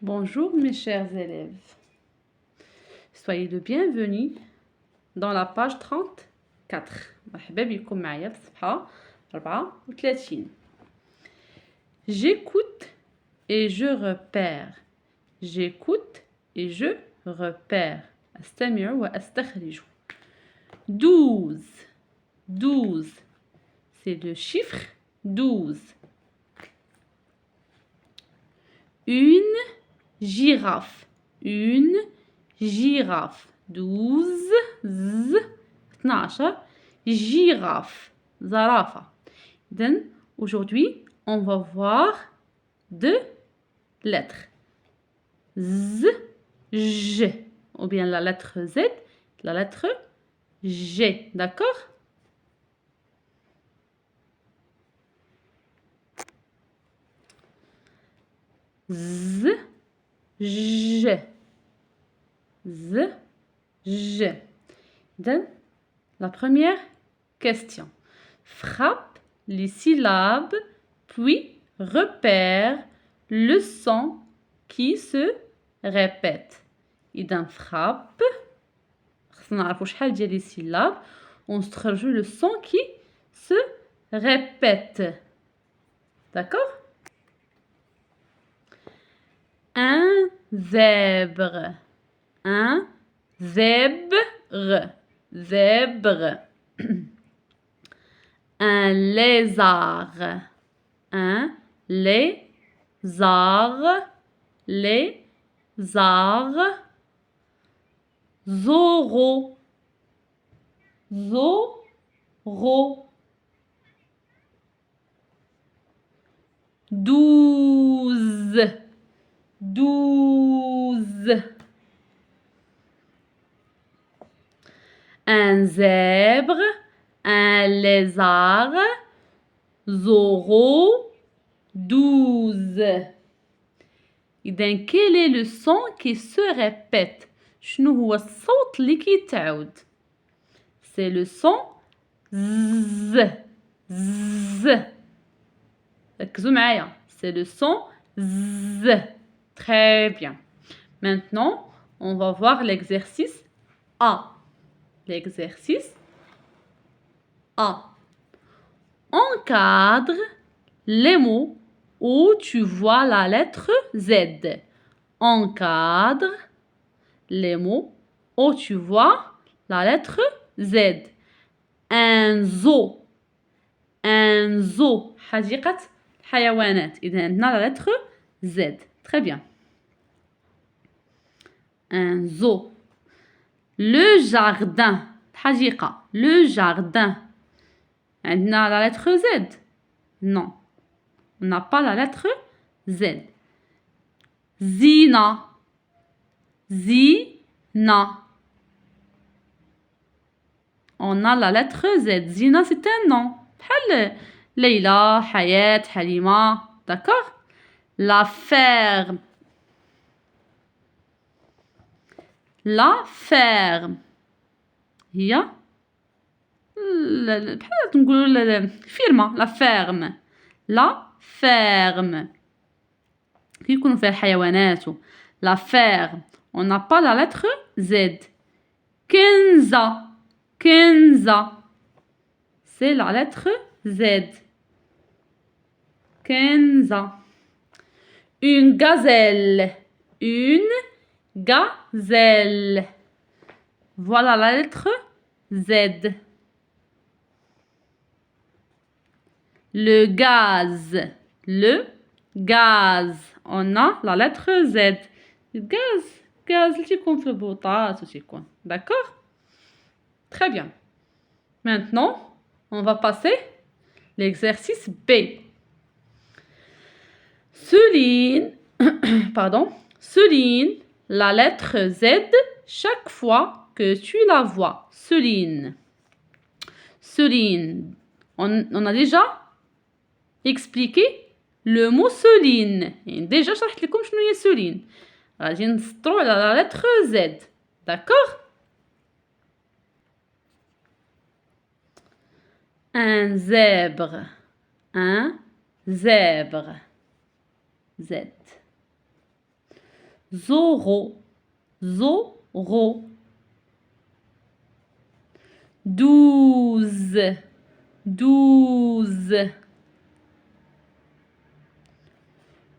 Bonjour mes chers élèves. Soyez le bienvenu dans la page 34. مرحبا بكم معايا في الصفحة 34. J'écoute et je repère. J'écoute et je repère. أستمع وأستخرج. 12. 12. C'est le chiffre 12. Une girafe. Une girafe. 12. Z. 12. Girafe. Zarafa. Donc, aujourd'hui, on va voir deux lettres. Z, J. Ou bien la lettre Z, la lettre G. D'accord? Z, J. Z, J. Donc, la première question. Frappe les syllabes, puis repère le son qui se répète. إذا frappe, خصنا نعرفوا شحال ديال les syllabes, ونستخرجوا le son qui se répète. D'accord? Un zèbre. Un zèbre. Zèbre. Un lézard. Un lézard. Lézard. Zoro. Zoro. 12. 12. Un zèbre, un lézard, Zoro, 12. إذا quel est le son qui se répète؟ شنو هو الصوت اللي كيتعاود؟ C'est le son Z. Z. ركزوا معايا. C'est le son Z. Très bien. Maintenant, on va voir l'exercice A. L'exercice A. Encadre les mots où tu vois la lettre Z. Encadre les mots où tu vois la lettre Z. Un zoo. Un zoo. حديقة حيوانات. إذا عندنا la lettre Z. Très bien. Un zoo. Le jardin. حديقة. Le jardin. عندنا la lettre Z. Non. On n'a pas la lettre Z. Zina. Zina. On a la lettre Z. Zina, c'est un nom. بحال ليلى, حياة, حليمة. D'accord? La ferme. La ferme. هي بحال نقولوا الفيرما. La ferme. La ferme. كيكونوا فيها الحيوانات. La ferme. On n'a pas la lettre Z. Kenza. Kenza. C'est la lettre Z. Kenza. Une gazelle. Une gazelle. Voilà la lettre Z. Le gaz. Le gaz. On a la lettre Z. Le gaz. Gaz, اللي تيكون في البوطات وتيكون. D'accord? Très bien. Maintenant, on va passer l'exercice B. Souligne, pardon, souligne la lettre Z chaque fois que tu la vois. Souligne. Souligne. On a déjà expliqué le mot souligne. Déjà, شرحت لكم شنو هي souligne. غادي نسطروا على la lettre Z. D'accord? Un zèbre. Un zèbre. Z. زورو زورو. 12 12.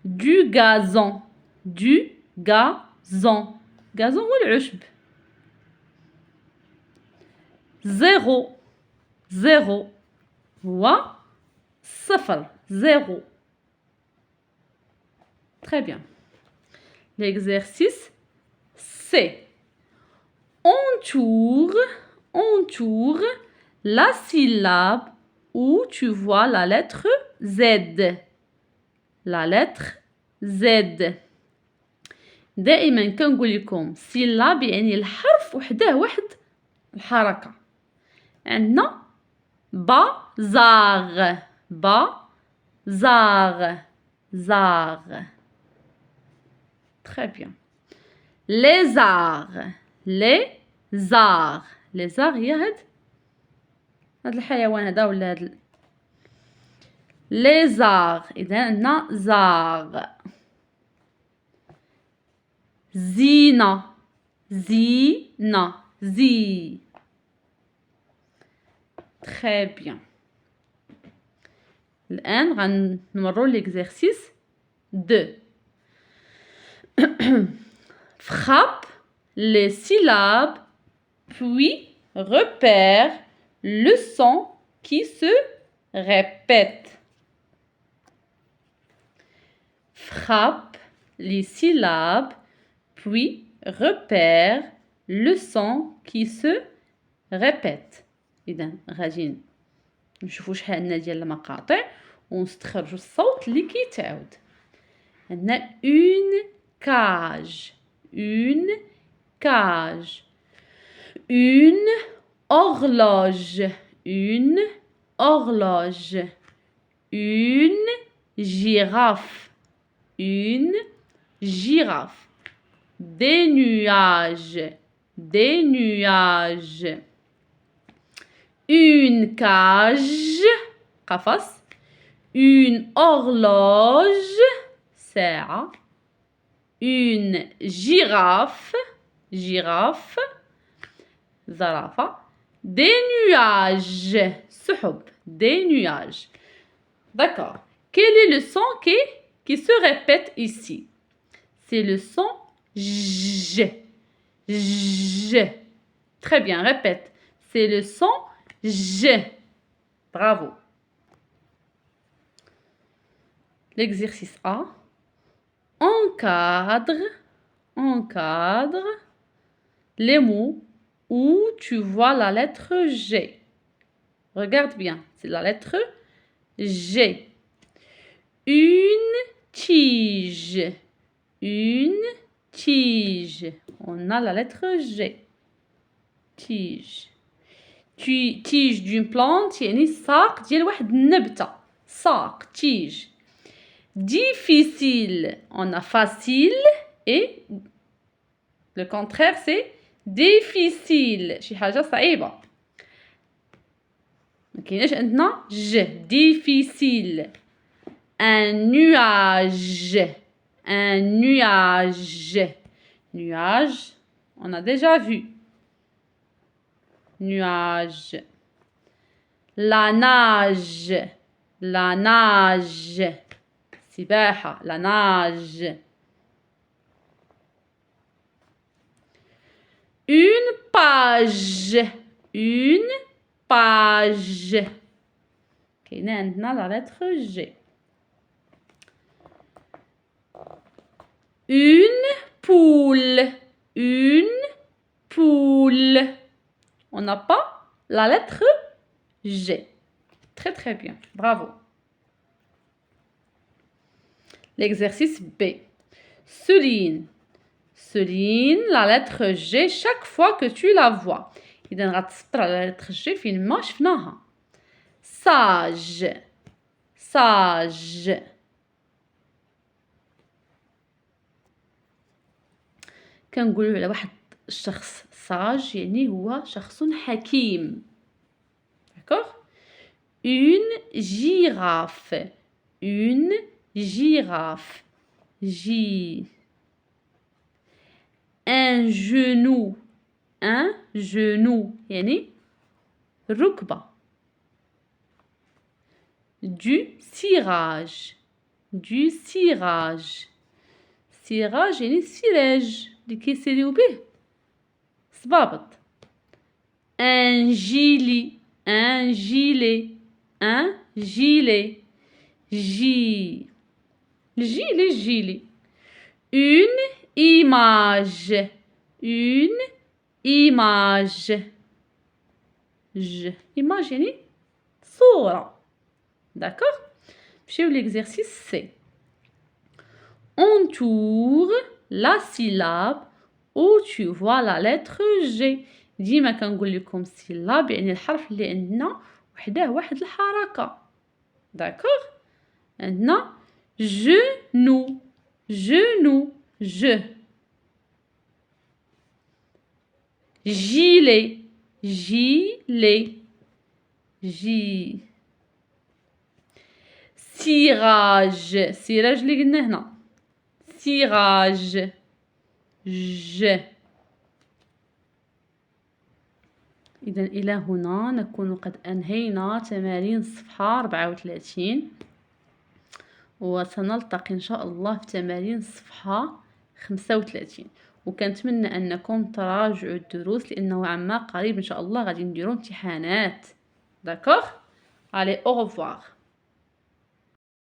Du gazon du gazon. gazon هو العشب. 0 0 هو صفر. 0. Très bien. L'exercice C. Entoure la syllabe où tu vois la lettre Z. La lettre Z. دائما كنقول لكم syllabe يعني الحرف وحده واحد الحركة. عندنا بازاغ زاغ. Très bien. lézard هي هاد الحيوان هذا ولا هاد lézard. إذا عندنا زاغ. زينة زي. Très bien. الآن غنمروا l'exercice 2. Frappe les syllabes puis repère le son qui se répète. Frappe les syllabes puis repère le son qui se répète. إذا غادي نشوفوا شحال عندنا ديال المقاطع ونستخرجوا الصوت اللي كيتعاود. عندنا une cage une horloge une girafe des nuages une cage قفص une horloge ساعة une girafe زرافة des nuages سحب des nuages. D'accord. Quel est le son qui se répète ici? C'est le son J. Très bien, répète. C'est le son J. Bravo. L'exercice A. Encadre les mots où tu vois la lettre G. Regarde bien, c'est la lettre G. Une tige. On a la lettre G. Tige. Tige d'une plante يعني ساق ديال واحد النبتة. ساق tige. Difficile. On a facile et le contraire c'est difficile. شي حاجة صعيبة. ما كايناش عندنا ج. Difficile. Un nuage. Nuage, on a déjà vu. Nuage. La nage. سباحة. La nage. Une page. كاينة عندنا la lettre G. Une poule. On n'a pas la lettre G. Très très bien. Bravo. L'exercice B. Souligne la lettre G chaque fois que tu la vois. إذا غتسطر على la lettre G فين ما شفناها. Sage. كنقولوا على واحد الشخص sage يعني هو شخص حكيم. D'accord? Une girafe. un genou يعني ركبة. du cirage cirage يعني السراج اللي كيسيريو به صبابط. un gilet gilet une image image يعني صورة. d'accord. نمشيو l'exercice C. entoure la syllabe où tu vois la lettre G. ديما كنقول لكم syllabe يعني الحرف اللي عندنا وحده واحد الحركة. d'accord. عندنا genou je gilet cirage اللي قلنا هنا cirage إذا إلى هنا نكون قد أنهينا تمارين صفحة 34 وسنلتقي إن شاء الله في تمارين صفحة 35 وكنتمنى أنكم تراجعوا الدروس لأنه عما قريب إن شاء الله غادي نديروا امتحانات. d'accord. allez au revoir.